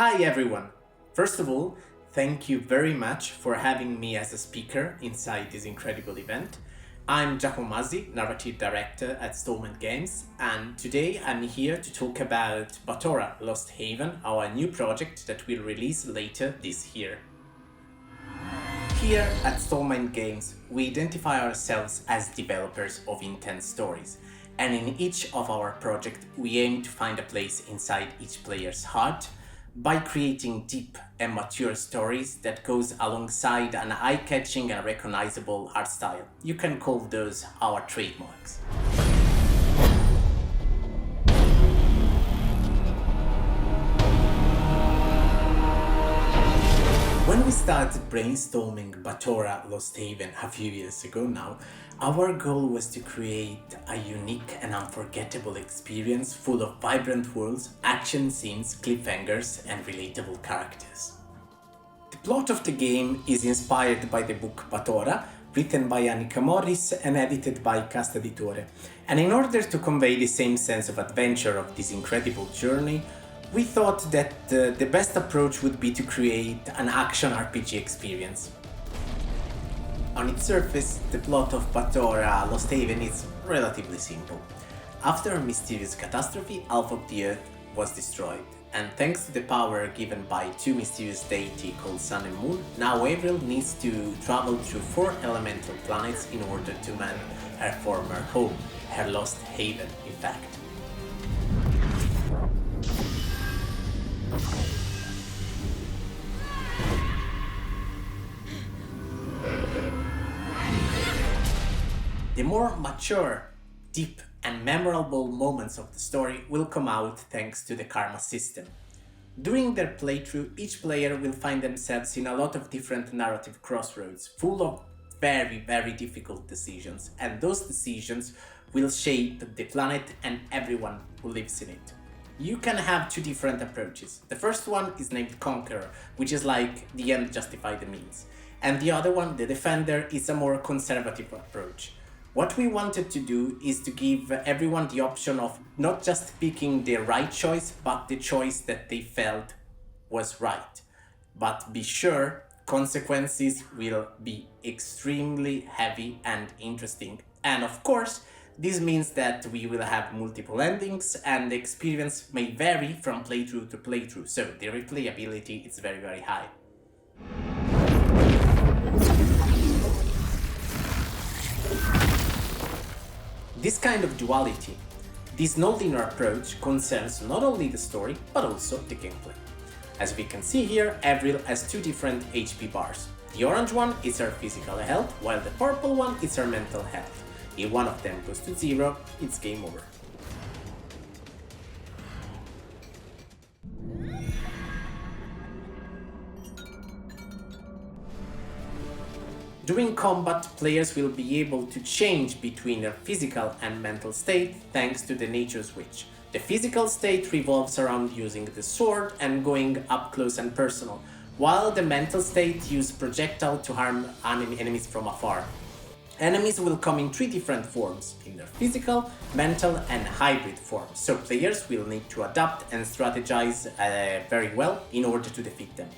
Hi everyone! First of all, thank you very much for having me as a speaker inside this incredible event. I'm Giacomo Masi, narrative director at Stormind Games, and today I'm here to talk about BATORA Lost Haven, our new project that will release later this year. Here at Stormind Games, we identify ourselves as developers of intense stories, and in each of our projects we aim to find a place inside each player's heart by creating deep and mature stories that goes alongside an eye-catching and recognizable art style. You can call those our trademarks. When we started brainstorming BATORA Lost Haven a few years ago now, our goal was to create a unique and unforgettable experience full of vibrant worlds, action scenes, cliffhangers, and relatable characters. The plot of the game is inspired by the book BATORA, written by Annika Morris and edited by Cast Editore. And in order to convey the same sense of adventure of this incredible journey, we thought that the best approach would be to create an action RPG experience. On its surface, the plot of BATORA Lost Haven is relatively simple. After a mysterious catastrophe, half of the Earth was destroyed, and thanks to the power given by two mysterious deities called Sun and Moon, now Avril needs to travel through 4 elemental planets in order to man her former home, her lost haven, in fact. The more mature, deep, and memorable moments of the story will come out thanks to the karma system. During their playthrough, each player will find themselves in a lot of different narrative crossroads, full of very difficult decisions, and those decisions will shape the planet and everyone who lives in it. You can have 2 different approaches. The first one is named Conqueror, which is like the end justify the means. And the other one, the Defender, is a more conservative approach. What we wanted to do is to give everyone the option of not just picking the right choice, but the choice that they felt was right. But be sure, consequences will be extremely heavy and interesting. And of course, this means that we will have multiple endings and the experience may vary from playthrough to playthrough, so the replayability is very high. This kind of duality, this non-linear approach concerns not only the story, but also the gameplay. As we can see here, Avril has 2 different HP bars. The orange one is her physical health, while the purple one is her mental health. If one of them goes to 0, it's game over. During combat, players will be able to change between their physical and mental state thanks to the nature switch. The physical state revolves around using the sword and going up close and personal, while the mental state uses projectile to harm enemies from afar. Enemies will come in 3 different forms, in their physical, mental and hybrid forms, so players will need to adapt and strategize very well in order to defeat them.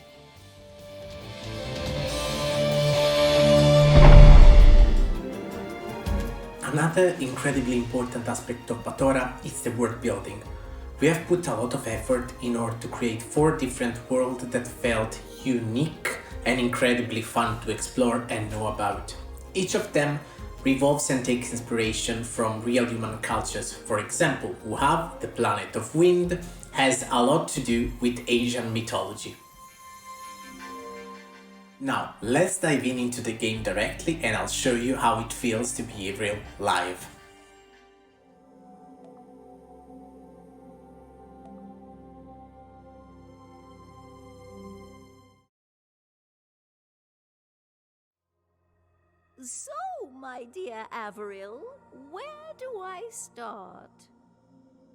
Another incredibly important aspect of BATORA is the world building. We have put a lot of effort in order to create 4 different worlds that felt unique and incredibly fun to explore and know about. Each of them revolves and takes inspiration from real human cultures. For example, Wuhav, the planet of wind, has a lot to do with Asian mythology. Now, let's dive into the game directly and I'll show you how it feels to be Avril live. So, my dear Avril, where do I start?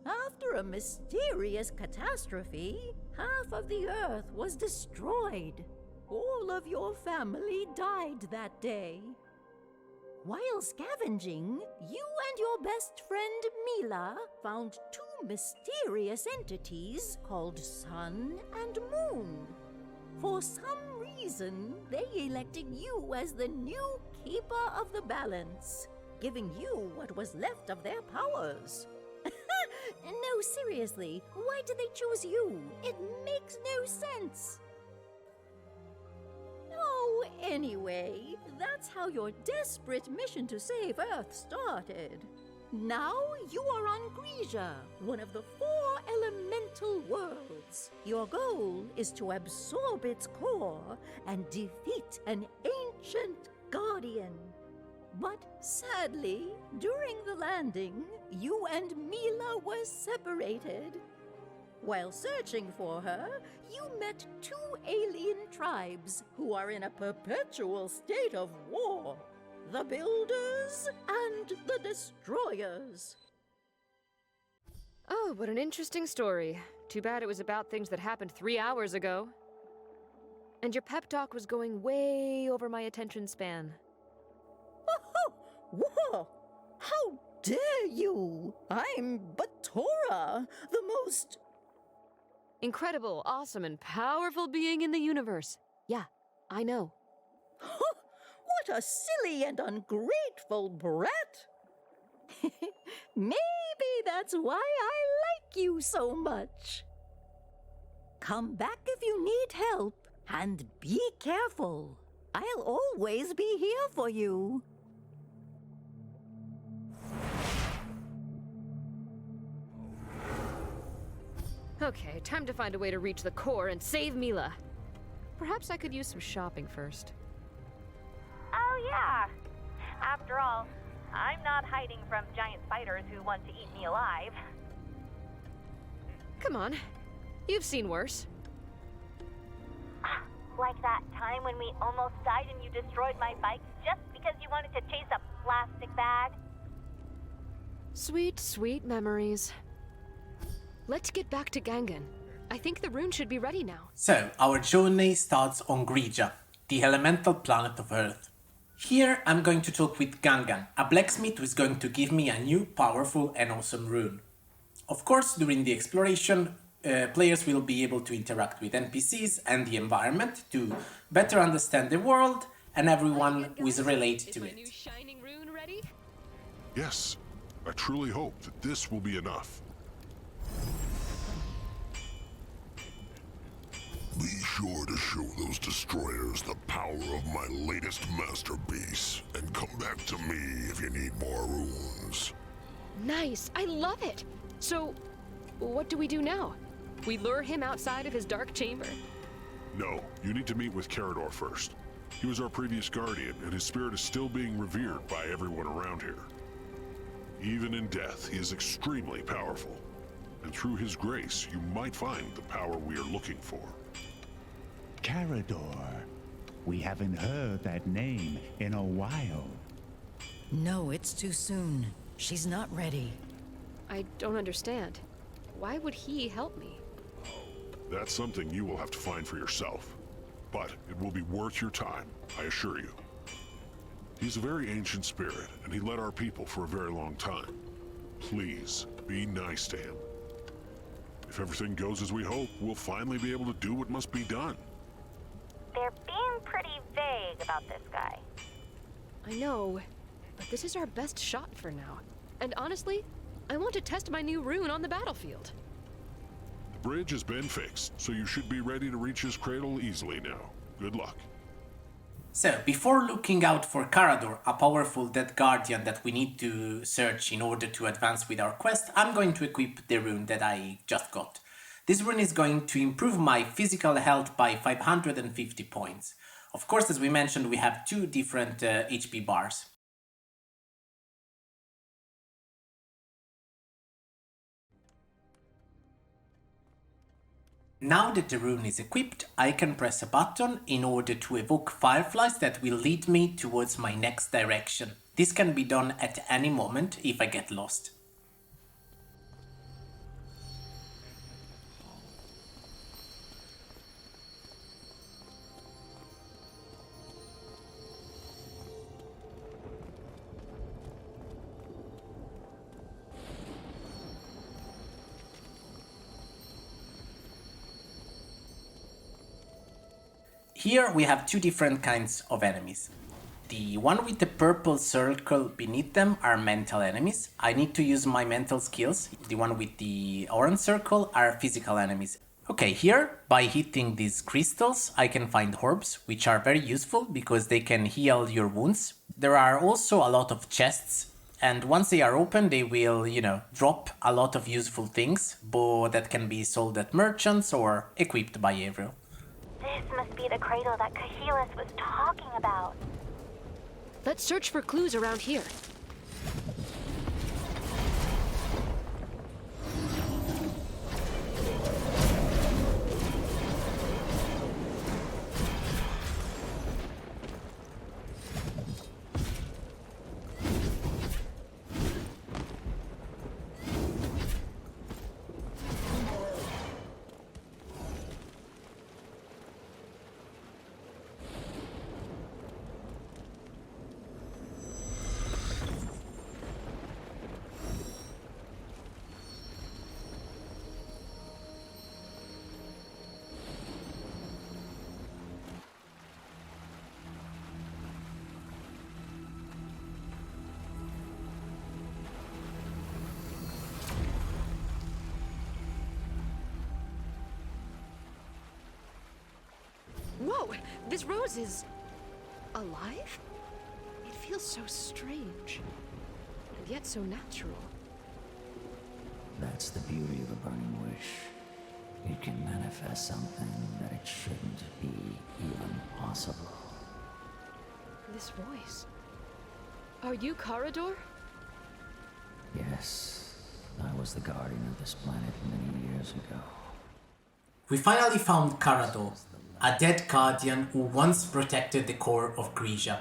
After a mysterious catastrophe, half of the Earth was destroyed. All of your family died that day. While scavenging, you and your best friend Mila found 2 mysterious entities called Sun and Moon. For some reason, they elected you as the new Keeper of the Balance, giving you what was left of their powers. No, seriously, why did they choose you? It makes no sense. Oh, anyway, that's how your desperate mission to save Earth started. Now you are on Grisia, one of the 4 elemental worlds. Your goal is to absorb its core and defeat an ancient guardian. But sadly, during the landing, you and Mila were separated. While searching for her, you met 2 alien tribes who are in a perpetual state of war. The Builders and the Destroyers. Oh, what an interesting story. Too bad it was about things that happened 3 hours ago. And your pep talk was going way over my attention span. Oh, whoa! How dare you! I'm BATORA, the most... Incredible, awesome, and powerful being in the universe. Yeah, I know. What a silly and ungrateful brat! Maybe that's why I like you so much. Come back if you need help, and be careful. I'll always be here for you. Okay, time to find a way to reach the core and save Mila. Perhaps I could use some shopping first. Oh, yeah. After all, I'm not hiding from giant spiders who want to eat me alive. Come on. You've seen worse. Like that time when we almost died and you destroyed my bike just because you wanted to chase a plastic bag? Sweet, sweet memories. Let's get back to Gangan. I think the rune should be ready now. So, our journey starts on Grisia, the elemental planet of Earth. Here, I'm going to talk with Gangan, a blacksmith who is going to give me a new, powerful and awesome rune. Of course, during the exploration, players will be able to interact with NPCs and the environment to better understand the world and everyone who is related to Is my it. new shining rune ready? Yes, I truly hope that this will be enough. Be sure to show those destroyers the power of my latest masterpiece, and come back to me if you need more runes. Nice, I love it. So, what do we do now? We lure him outside of his dark chamber? No, you need to meet with Carador first. He was our previous guardian, and his spirit is still being revered by everyone around here. Even in death, he is extremely powerful. And through his grace, you might find the power we are looking for. Carador. We haven't heard that name in a while. No, it's too soon. She's not ready. I don't understand. Why would he help me? That's something you will have to find for yourself. But it will be worth your time, I assure you. He's a very ancient spirit, and he led our people for a very long time. Please, be nice to him. If everything goes as we hope, we'll finally be able to do what must be done. They're being pretty vague about this guy. I know, but this is our best shot for now. And honestly, I want to test my new rune on the battlefield. The bridge has been fixed, so you should be ready to reach his cradle easily now. Good luck. So, before looking out for Carador, a powerful dead guardian that we need to search in order to advance with our quest, I'm going to equip the rune that I just got. This rune is going to improve my physical health by 550 points. Of course, as we mentioned, we have 2 different HP bars. Now that the rune is equipped, I can press a button in order to evoke fireflies that will lead me towards my next direction. This can be done at any moment if I get lost. Here we have two different kinds of enemies. The one with the purple circle beneath them are mental enemies. I need to use my mental skills. The one with the orange circle are physical enemies. Okay, here, by hitting these crystals, I can find orbs, which are very useful because they can heal your wounds. There are also a lot of chests, and once they are open, they will, drop a lot of useful things, but that can be sold at merchants or equipped by Avril. This must be the cradle that Kahilus was talking about. Let's search for clues around here. Whoa! This rose is... alive? It feels so strange. And yet so natural. That's the beauty of a burning wish. It can manifest something that it shouldn't be even possible. This voice... Are you Carador? Yes, I was the guardian of this planet many years ago. We finally found Carador, a dead guardian who once protected the core of Grisia.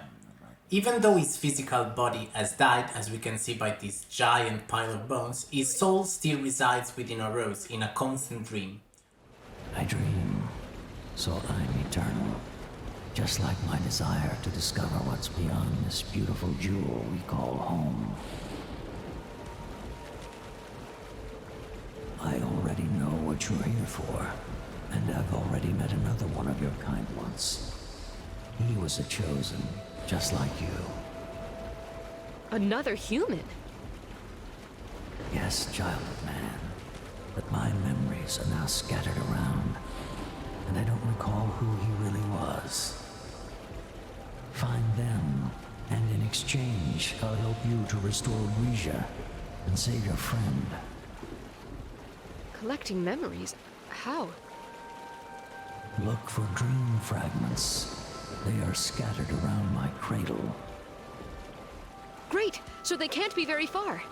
Even though his physical body has died, as we can see by this giant pile of bones, his soul still resides within a rose in a constant dream. I dream, so I'm eternal. Just like my desire to discover what's beyond this beautiful jewel we call home. I already know what you're here for, and I've already met another one of your kind once. He was a chosen, just like you. Another human? Yes, child of man. But my memories are now scattered around, and I don't recall who he really was. Find them, and in exchange, I'll help you to restore Grisia and save your friend. Collecting memories? How? Look for dream fragments. They are scattered around my cradle. Great! So they can't be very far.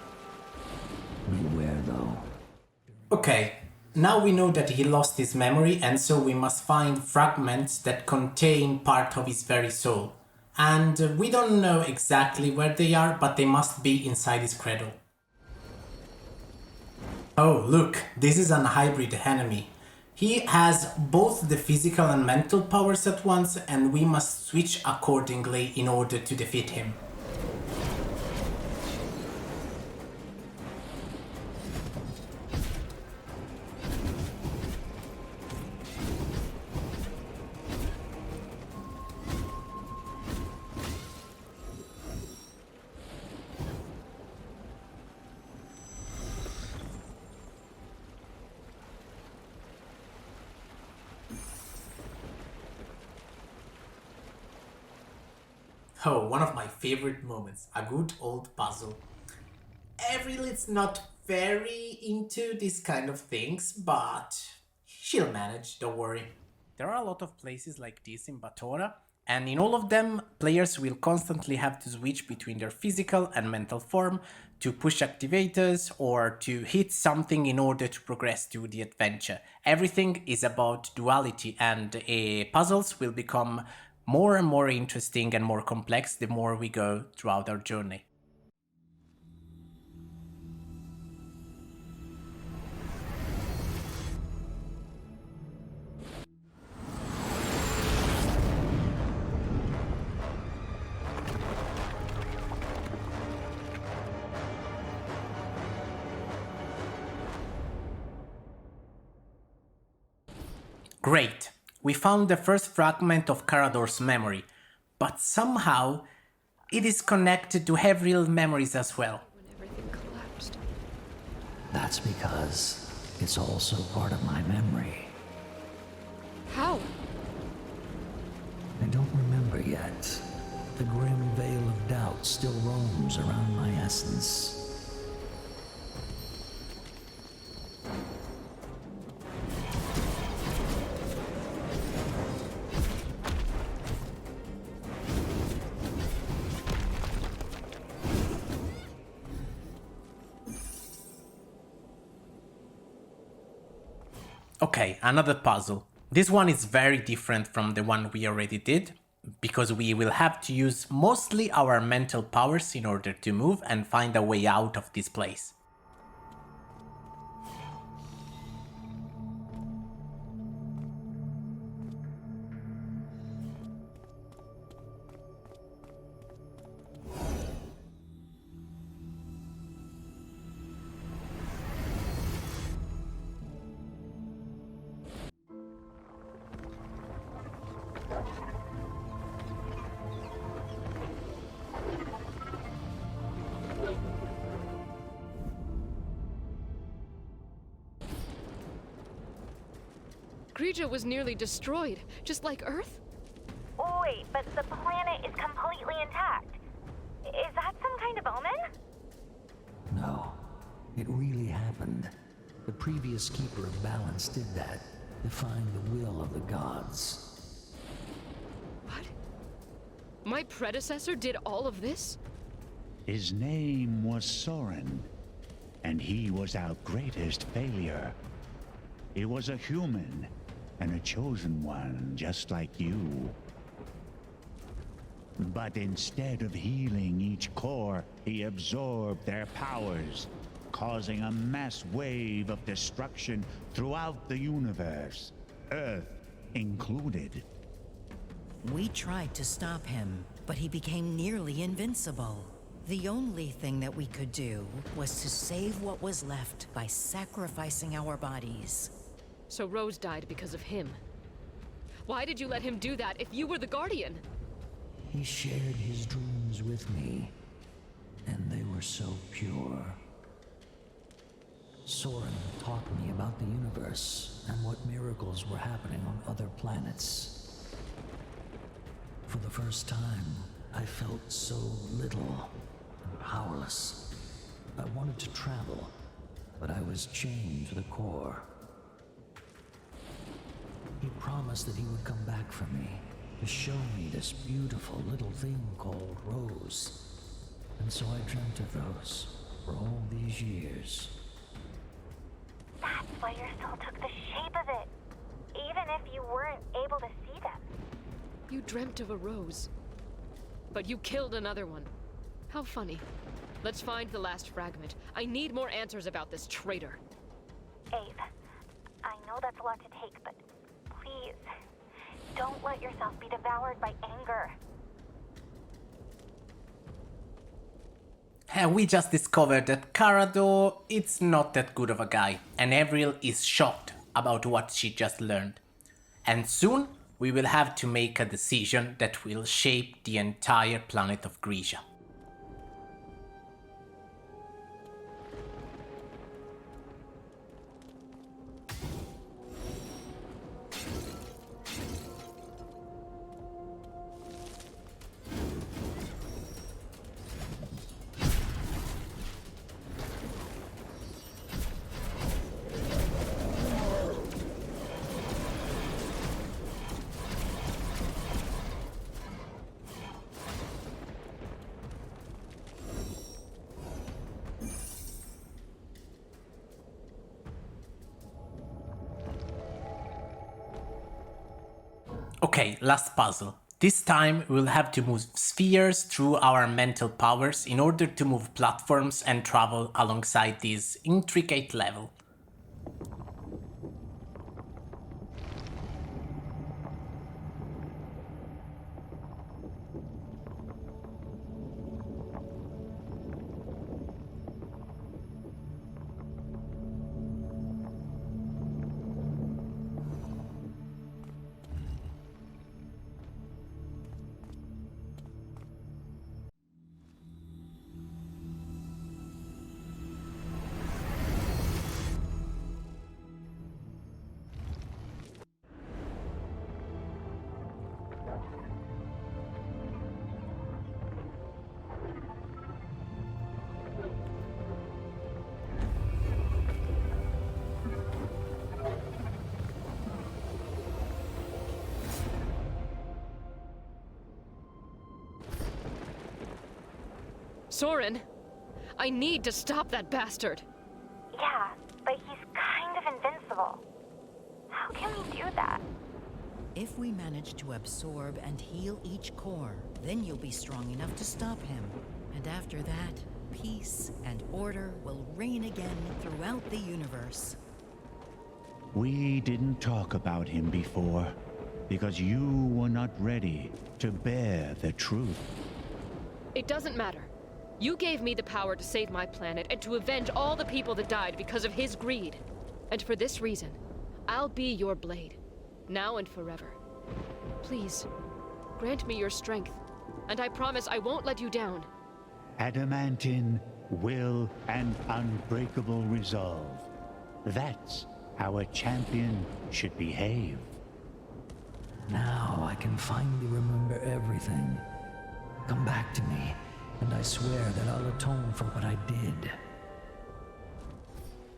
Beware, though. Okay, now we know that he lost his memory, and so we must find fragments that contain part of his very soul. And we don't know exactly where they are, but they must be inside his cradle. Oh, look, this is an hybrid enemy. He has both the physical and mental powers at once, and we must switch accordingly in order to defeat him. Oh, one of my favorite moments, a good old puzzle. Avril is not very into these kind of things, but she'll manage, don't worry. There are a lot of places like this in BATORA, and in all of them, players will constantly have to switch between their physical and mental form to push activators or to hit something in order to progress through the adventure. Everything is about duality, and puzzles will become more and more interesting and more complex the more we go throughout our journey. Great! we found the first fragment of Carador's memory, but somehow it is connected to Avril memories as well. When everything collapsed. That's because it's also part of my memory. How? I don't remember yet. The grim veil of doubt still roams around my essence. Okay, another puzzle. This one is very different from the one we already did, because we will have to use mostly our mental powers in order to move and find a way out of this place. Grija was nearly destroyed, just like Earth? Wait, but the planet is completely intact. Is that some kind of omen? No, it really happened. The previous Keeper of Balance did that, defying the will of the gods. What? My predecessor did all of this? His name was Soren, and he was our greatest failure. He was a human, and a chosen one, just like you. But instead of healing each core, he absorbed their powers, causing a mass wave of destruction throughout the universe, Earth included. We tried to stop him, but he became nearly invincible. The only thing that we could do was to save what was left by sacrificing our bodies. So Rose died because of him. Why did you let him do that if you were the Guardian? He shared his dreams with me, and they were so pure. Soren taught me about the universe and what miracles were happening on other planets. For the first time, I felt so little and powerless. I wanted to travel, but I was chained to the core. He promised that he would come back for me, to show me this beautiful little thing called Rose. And so I dreamt of those for all these years. That's why your soul took the shape of it, even if you weren't able to see them. You dreamt of a rose. But you killed another one. How funny. Let's find the last fragment. I need more answers about this traitor. Abe, I know that's a lot to take, but please, don't let yourself be devoured by anger. We just discovered that Carador is not that good of a guy, and Avril is shocked about what she just learned. And soon we will have to make a decision that will shape the entire planet of Grisia. Okay, last puzzle. This time we'll have to move spheres through our mental powers in order to move platforms and travel alongside this intricate level. Soren, I need to stop that bastard. Yeah, but he's kind of invincible. How can we do that? If we manage to absorb and heal each core, then you'll be strong enough to stop him. And after that, peace and order will reign again throughout the universe. We didn't talk about him before, because you were not ready to bear the truth. It doesn't matter. You gave me the power to save my planet and to avenge all the people that died because of his greed. And for this reason, I'll be your blade, now and forever. Please, grant me your strength, and I promise I won't let you down. Adamantine will and unbreakable resolve. That's how a champion should behave. Now I can finally remember everything. Come back to me, and I swear that I'll atone for what I did.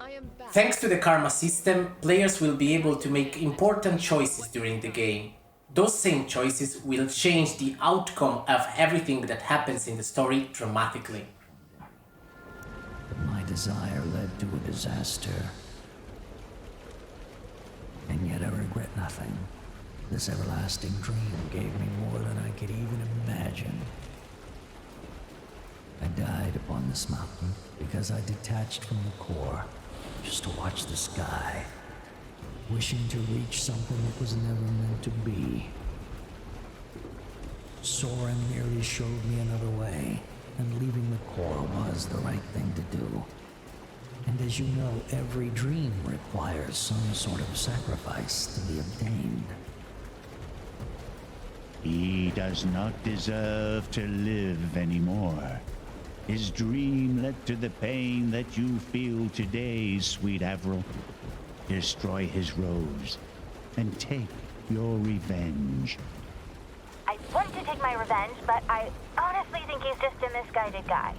I am back. Thanks to the karma system, players will be able to make important choices during the game. Those same choices will change the outcome of everything that happens in the story dramatically. But my desire led to a disaster. And yet I regret nothing. This everlasting dream gave me more than I could even imagine. I died upon this mountain because I detached from the core just to watch the sky, wishing to reach something that was never meant to be. Soren merely showed me another way, and leaving the core was the right thing to do. And as you know, every dream requires some sort of sacrifice to be obtained. He does not deserve to live anymore. His dream led to the pain that you feel today, sweet Avril. Destroy his rose and take your revenge. I want to take my revenge, but I honestly think he's just a misguided guy.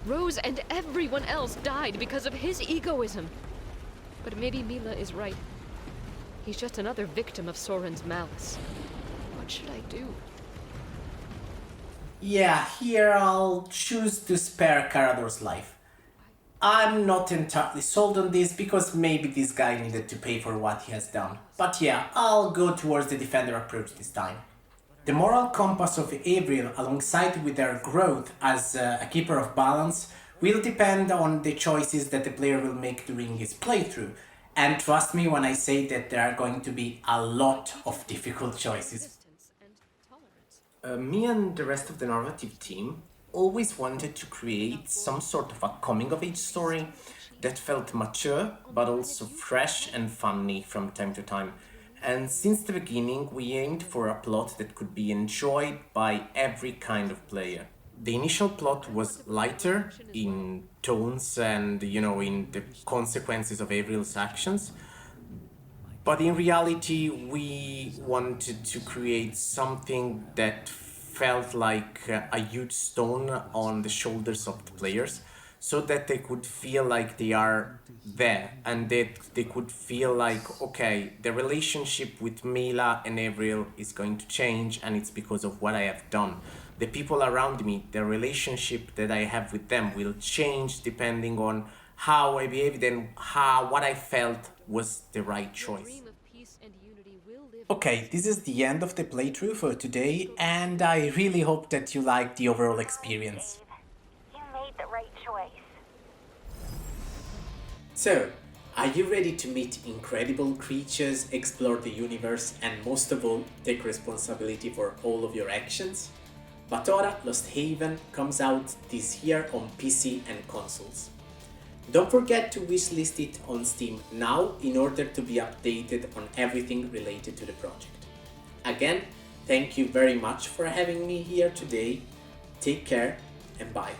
Rose and everyone else died because of his egoism. But maybe Mila is right. He's just another victim of Soren's malice. What should I do? Yeah, here I'll choose to spare Carador's life. I'm not entirely sold on this because maybe this guy needed to pay for what he has done. But yeah, I'll go towards the defender approach this time. The moral compass of Avril, alongside with their growth as a keeper of balance, will depend on the choices that the player will make during his playthrough. And trust me when I say that there are going to be a lot of difficult choices. Distance and tolerance. Me and the rest of the narrative team always wanted to create some sort of a coming-of-age story that felt mature, but also fresh and funny from time to time. And since the beginning, we aimed for a plot that could be enjoyed by every kind of player. The initial plot was lighter in tones and, in the consequences of Avril's actions. But in reality, we wanted to create something that felt like a huge stone on the shoulders of the players, so that they could feel like they are there, and that they could feel like, okay, the relationship with Mila and Avril is going to change, and it's because of what I have done. The people around me, the relationship that I have with them will change depending on how I behaved and what I felt was the right choice. Dream of peace and unity will live. Okay, this is the end of the playthrough for today, and I really hope that you liked the overall experience. You made the right choice. So, are you ready to meet incredible creatures, explore the universe, and most of all, take responsibility for all of your actions? BATORA Lost Haven comes out this year on PC and consoles. Don't forget to wishlist it on Steam now in order to be updated on everything related to the project. Again, thank you very much for having me here today. Take care and bye.